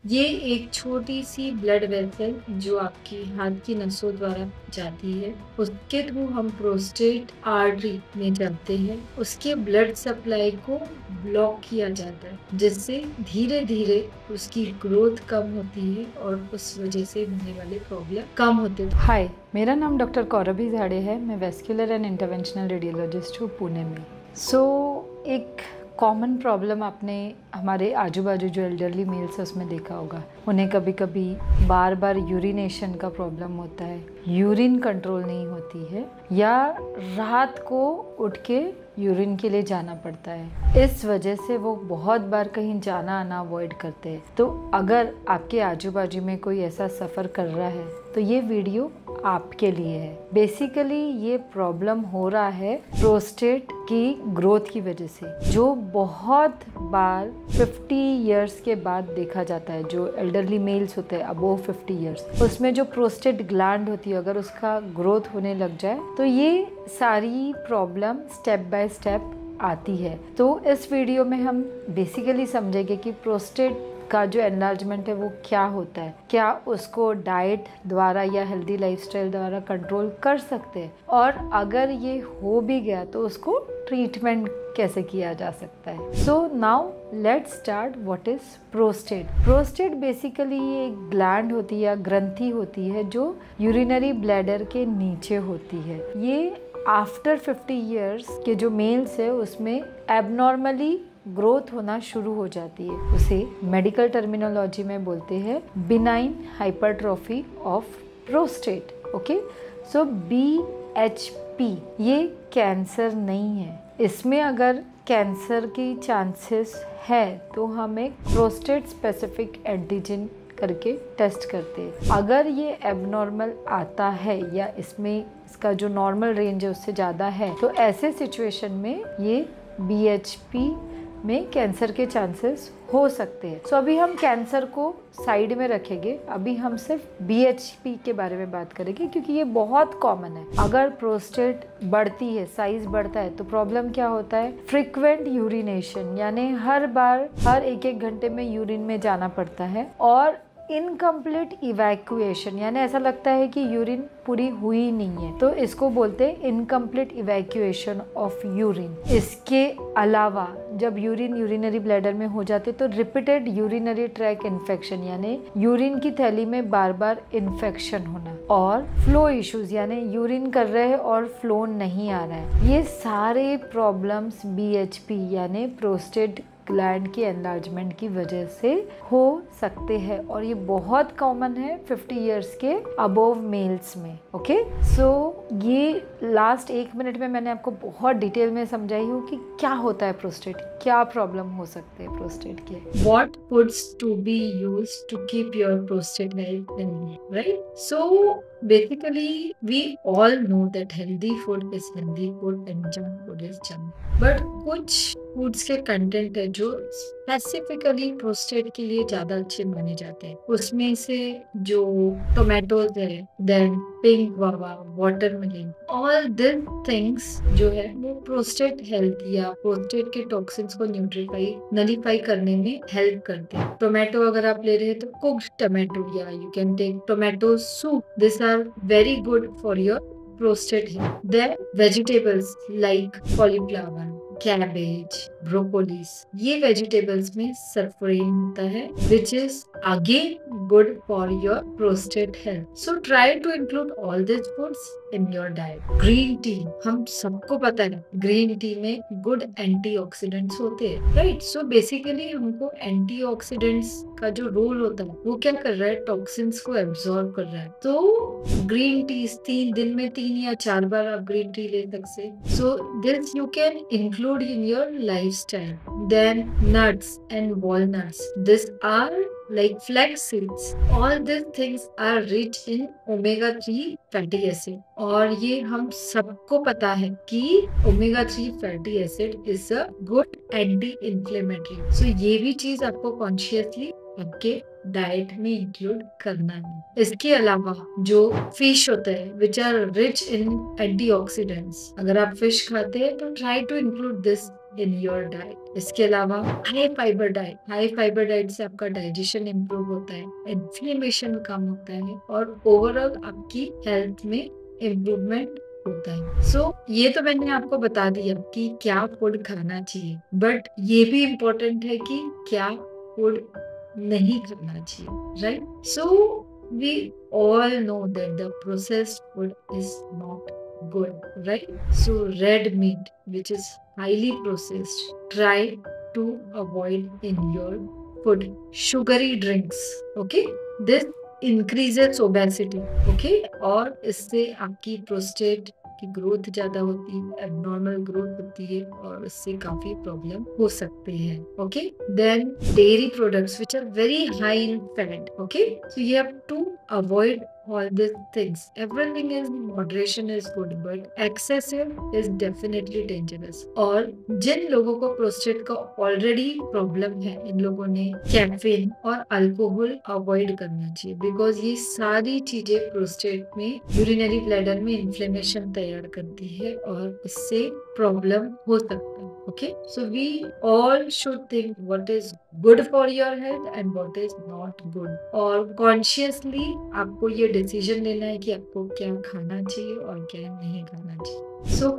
ये एक छोटी सी ब्लड वेसल जो आपकी हाथ की नसों द्वारा जाती है, उसके थ्रू हम प्रोस्टेट आर्टरी में जाते हैं। उसके ब्लड सप्लाई को ब्लॉक किया जाता है, जिससे धीरे धीरे उसकी ग्रोथ कम होती है और उस वजह से होने वाले प्रॉब्लम कम होते हैं। हाय, मेरा नाम डॉक्टर कौरभी झाड़े है। मैं वेस्कुलर एंड इंटरवेंशनल रेडियोलॉजिस्ट हूँ पुणे में। एक कॉमन प्रॉब्लम आपने हमारे आजू बाजू जो एल्डरली मेल्स है उसमें देखा होगा। उन्हें कभी कभी बार बार यूरिनेशन का प्रॉब्लम होता है, यूरिन कंट्रोल नहीं होती है, या रात को उठ के यूरिन के लिए जाना पड़ता है। इस वजह से वो बहुत बार कहीं जाना आना अवॉइड करते हैं। तो अगर आपके आजू बाजू में कोई ऐसा सफ़र कर रहा है तो ये वीडियो आपके लिए है। बेसिकली ये प्रॉब्लम हो रहा है प्रोस्टेट की ग्रोथ की वजह से, जो बहुत बार 50 इयर्स के बाद देखा जाता है। जो एल्डरली मेल्स होते हैं अबोव 50 इयर्स, उसमें जो प्रोस्टेट ग्लैंड होती है, अगर उसका ग्रोथ होने लग जाए तो ये सारी प्रॉब्लम स्टेप बाय स्टेप आती है। तो इस वीडियो में हम बेसिकली समझेंगे कि प्रोस्टेट का जो एनलार्जमेंट है वो क्या होता है, क्या उसको डाइट द्वारा या हेल्दी लाइफस्टाइल द्वारा कंट्रोल कर सकते हैं, और अगर ये हो भी गया तो उसको ट्रीटमेंट कैसे किया जा सकता है। So now let's start. What is prostate? Prostate basically ये एक ग्लैंड होती है या ग्रंथि होती है जो यूरिनरी ब्लैडर के नीचे होती है। ये आफ्टर 50 इयर्स के जो मेल्स है उसमें एबनॉर्मली ग्रोथ होना शुरू हो जाती है। उसे मेडिकल टर्मिनोलॉजी में बोलते हैं benign hypertrophy of prostate. Okay, so BHP ये कैंसर नहीं है। इसमें अगर कैंसर की चांसेस है तो हम एक प्रोस्टेट स्पेसिफिक एंटीजन करके टेस्ट करते हैं। अगर ये एबनॉर्मल आता है या इसमें इसका जो नॉर्मल रेंज है उससे ज़्यादा है तो ऐसे सिचुएशन में ये BHP में कैंसर के चांसेस हो सकते हैं। सो अभी हम कैंसर को साइड में रखेंगे, अभी हम सिर्फ BHP के बारे में बात करेंगे क्योंकि ये बहुत कॉमन है। अगर प्रोस्टेट बढ़ती है, साइज बढ़ता है, तो प्रॉब्लम क्या होता है? फ्रीक्वेंट यूरिनेशन, यानी हर बार हर एक घंटे में यूरिन में जाना पड़ता है, और इनकम्प्लीट इवैक्यूएशन, यानी ऐसा लगता है कि यूरिन पूरी हुई नहीं है, तो इसको बोलते हैं इनकम्प्लीट इवैक्यूएशन ऑफ यूरिन। इसके अलावा जब यूरिन यूरिनरी ब्लैडर में हो जाते तो रिपीटेड यूरिनरी ट्रैक इन्फेक्शन, यानी यूरिन की थैली में बार बार इन्फेक्शन होना, और फ्लो इश्यूज, यानी यूरिन कर रहे हैं और फ्लो नहीं आ रहा है। ये सारे प्रॉब्लम्स BHP यानी प्रोस्टेट ग्लैंड की एनलार्जमेंट की वजह से हो सकते हैं, और ये बहुत कॉमन है 50 इयर्स के अबोव मेल्स में। ओके, सो ये लास्ट 1 मिनट में मैंने आपको बहुत डिटेल में समझाई हूँ कि क्या होता है प्रोस्टेट, क्या प्रॉब्लम हो सकते हैं प्रोस्टेट के। What foods to be used to keep your prostate healthy, right? So basically, we all know that healthy food is healthy food and junk food is junk. But कुछ foods के content है जो specifically prostate के लिए ज्यादा अच्छे माने जाते हैं। उसमें से जो टोमेटोज है, then pink guava, watermelon, all this things जो है वो प्रोस्टेट हेल्थ या प्रोस्टेट के टॉक्सिन्स को नलीफाई करने में हेल्प करते हैं। टोमेटो अगर आप ले रहे हैं तो कुक्ड टोमेटो, या you can take tomato soup, this are very good for your prostate health. Then vegetables like cauliflower, cabbage, broccolis, ये vegetables में sulfurin होता है, which is again good for your prostate health. So try to include all these foods in your diet. Green tea, हम सबको पता है green tea में good antioxidants होते हैं, right? So basically हमको antioxidants का जो रोल होता है वो क्या कर रहा है? टॉक्सिन्स को एब्जॉर्ब कर रहा है। तो ग्रीन टी 3 दिन में 3 या 4 बार आप ग्रीन टी ले सकते हैं। So this you can include in your lifestyle. Then nuts and walnuts, this are like flax seeds, all these things are rich in omega-3 fatty acid, और ये हम सबको पता है कि omega-3 fatty acid is a good anti-inflammatory. So ये भी चीज आपको कॉन्शियसली आपके डाइट में इंक्लूड करना है। इसके अलावा जो फिश होता है which are rich in antioxidants, अगर आप फिश खाते हैं तो try to include this in your diet. इसके अलावा हाई फाइबर डाइट से आपका डाइजेशन इंप्रूव होता है, इन्फ्लेमेशन कम होता है और ओवरऑल आपकी हेल्थ में इम्प्रूवमेंट होता है। ये तो मैंने आपको बता दिया कि क्या फूड खाना चाहिए, बट ये भी इम्पोर्टेंट है कि क्या फूड नहीं खाना चाहिए, right? We all know that the processed food is not good, right? So red meat, which is highly processed, try to avoid in your food. Sugary drinks, okay? This increases obesity, okay? और इससे आपकी prostate की growth ज्यादा होती है, abnormal growth होती है और इससे काफी प्रॉब्लम हो सकते हैं, okay? Then dairy products which are very high in fat, okay? So you have to avoid all these things. Everything is moderation is good, but excessive is definitely dangerous. और जिन लोगों को प्रोस्टेट का already problem है, इन लोगों ने caffeine और alcohol avoid करना चाहिए, बिकॉज ये सारी चीजें प्रोस्टेट में यूरिनरी ब्लैडर में इन्फ्लेमेशन तैयार करती है और इससे प्रॉब्लम हो सकता है, okay? So we all should think what is good for your health and what is not good, और कॉन्शियसली आपको ये डिसीजन लेना है कि आपको क्या खाना चाहिए और क्या नहीं खाना चाहिए।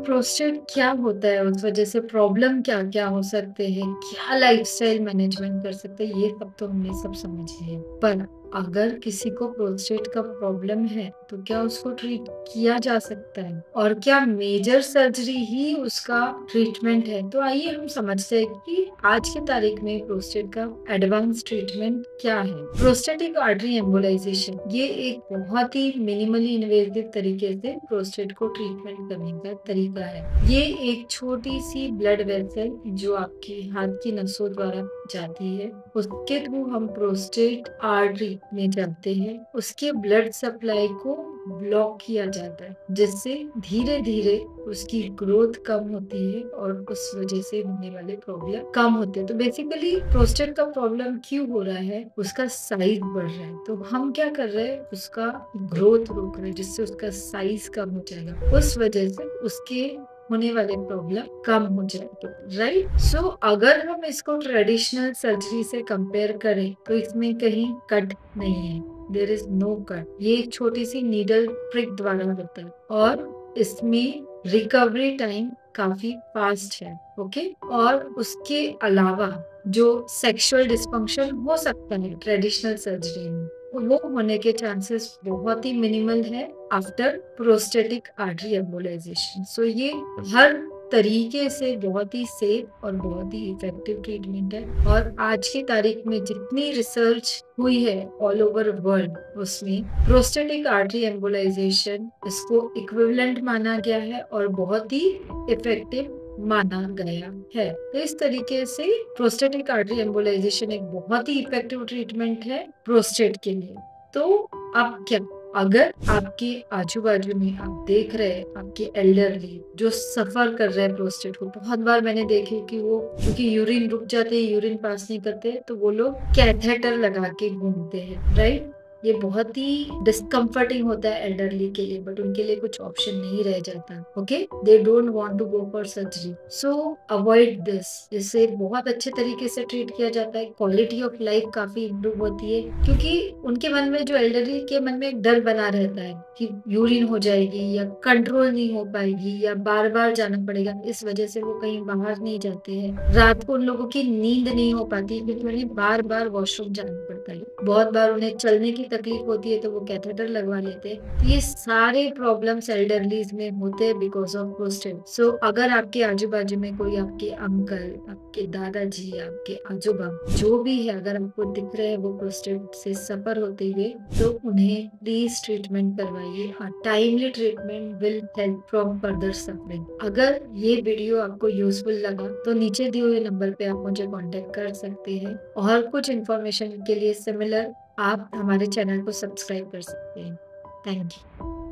प्रोस्टेट क्या होता है, उस वजह से प्रॉब्लम क्या क्या हो सकते हैं, क्या लाइफस्टाइल मैनेजमेंट कर सकते हैं, ये सब तो हमने सब समझ लिया। पर अगर किसी को प्रोस्टेट का प्रॉब्लम है तो क्या उसको ट्रीट किया जा सकता है और क्या मेजर सर्जरी ही उसका ट्रीटमेंट है? तो आइए हम समझते हैं कि आज की तारीख में प्रोस्टेट का एडवांस ट्रीटमेंट क्या है। प्रोस्टेटिक आर्टरी एम्बोलाइजेशन ये एक बहुत ही मिनिमली इन्वेसिव तरीके से प्रोस्टेट को ट्रीटमेंट करने का तरीका है। ये एक छोटी सी ब्लड वेसल जो आपकी हाथ की नसों द्वारा जाती है, उसके थ्रू हम प्रोस्टेट आर्टरी में जाते हैं, उसके ब्लड सप्लाई को ब्लॉक किया जाता है, जिससे धीरे धीरे उसकी ग्रोथ कम होती है और उस वजह से होने वाले प्रॉब्लम कम होते हैं। तो बेसिकली प्रोस्टेट का प्रॉब्लम क्यों हो रहा है? उसका साइज बढ़ रहा है, तो हम क्या कर रहे हैं? उसका ग्रोथ रोक रहे हैं, जिससे उसका साइज कम हो जाएगा, उस वजह से उसके होने वाले प्रॉब्लम कम हो जाएगी, राइट? अगर हम इसको ट्रेडिशनल सर्जरी से कंपेयर करें तो इसमें कहीं कट नहीं है, देयर इज नो कट। ये एक छोटी सी नीडल प्रिक द्वारा होता है और इसमें रिकवरी टाइम काफी फास्ट है, ओके? और उसके अलावा जो सेक्सुअल डिस्फंक्शन हो सकता है ट्रेडिशनल सर्जरी में, वो होने के चांसेस बहुत ही मिनिमल है आफ्टर प्रोस्टेटिक आर्टरी एम्बोलाइजेशन। ये हर तरीके से बहुत ही सेफ और बहुत ही इफेक्टिव ट्रीटमेंट है, और आज की तारीख में जितनी रिसर्च हुई है ऑल ओवर वर्ल्ड, उसमें प्रोस्टेटिक आर्टरी एम्बोलाइजेशन इसको इक्विवेलेंट माना गया है और बहुत ही इफेक्टिव माना गया है। तो इस तरीके से प्रोस्टेटिक आर्टरी एम्बोलाइजेशन एक बहुत ही इफेक्टिव ट्रीटमेंट है प्रोस्टेट के लिए। तो अब क्या, अगर आपके आजू बाजू में आप देख रहे हैं आपके एल्डरली जो सफर कर रहे हैं प्रोस्टेट को, बहुत बार मैंने देखे कि वो क्योंकि यूरिन रुक जाते हैं, यूरिन पास नहीं करते, तो वो लोग कैथेटर लगा के घूमते हैं, राइट? ये बहुत ही डिस्कम्फर्टिंग होता है एल्डरली के लिए, बट उनके लिए कुछ ऑप्शन नहीं रह जाता, okay? They don't want to go for surgery, so avoid this. इसे बहुत अच्छे तरीके से ट्रीट किया जाता है, क्वालिटी ऑफ लाइफ काफी इम्प्रूव होती है, क्योंकि उनके मन में, जो एल्डरली के मन में एक डर बना रहता है कि यूरिन हो जाएगी या कंट्रोल नहीं हो पाएगी या बार बार जाना पड़ेगा, इस वजह से वो कहीं बाहर नहीं जाते हैं। रात को उन लोगों की नींद नहीं हो पाती क्योंकि उन्हें बार बार वॉशरूम जाना पड़ता है, बहुत बार उन्हें चलने की तकलीफ होती है तो वो कैथेटर लगवा लेते हैं। ये सारे प्रॉब्लम्स एल्डरलीज में होते हैं बिकॉज ऑफ प्रोस्टेट। अगर आपके आजू बाजू में कोई आपके अंकल, आपके दादाजी, आपके आजूबा जो भी है, अगर आपको दिख रहे हैं वो प्रोस्टेट से सफर होते हुए, तो उन्हें प्लीज ट्रीटमेंट करवाइए। Timely treatment will help from further suffering. अगर ये वीडियो आपको यूजफुल लगा तो नीचे दिए हुए नंबर पे आप मुझे कांटेक्ट कर सकते हैं, और कुछ इन्फॉर्मेशन के लिए सिमिलर आप हमारे चैनल को सब्सक्राइब कर सकते हैं। Thank you.